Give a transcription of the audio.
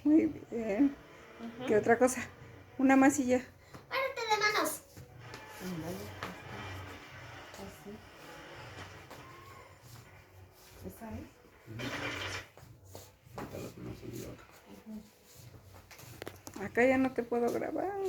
Muy bien. Ajá. ¿Qué otra cosa? Una masilla. Párate de manos. Ándale, así. ¿Esa es? Acá ya no te puedo grabar.